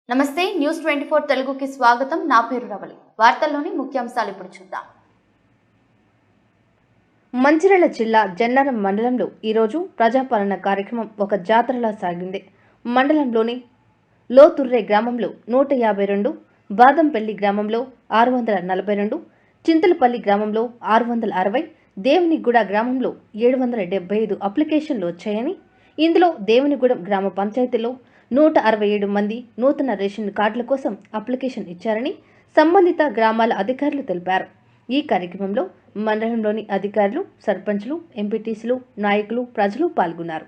నమస్తే న్యూస్ 24 తెలుగుకి స్వాగతం. నా పేరు రవలి. వార్తల్లోని ముఖ్యాంశాలు ఇప్పుడు చూద్దాం. మంచిర్యాల జిల్లా జన్నారం మండలంలో ఈరోజు ప్రజాపాలన కార్యక్రమం ఒక జాతరలా సాగింది. మండలంలోని లోతుర్రే గ్రామంలో 152, బాదంపల్లి గ్రామంలో 642, చింతలపల్లి గ్రామంలో 660, దేవునిగూడ గ్రామంలో 775 అప్లికేషన్లు వచ్చాయని, ఇందులో దేవునిగూడెం గ్రామ పంచాయతీలో 167 మంది నూతన రేషన్ కార్డుల కోసం అప్లికేషన్ ఇచ్చారని సంబంధిత గ్రామాల అధికారులు తెలిపారు. ఈ కార్యక్రమంలో మండలంలోని అధికారులు, సర్పంచ్లు, ఎంపీటీసీలు, నాయకులు, ప్రజలు పాల్గొన్నారు.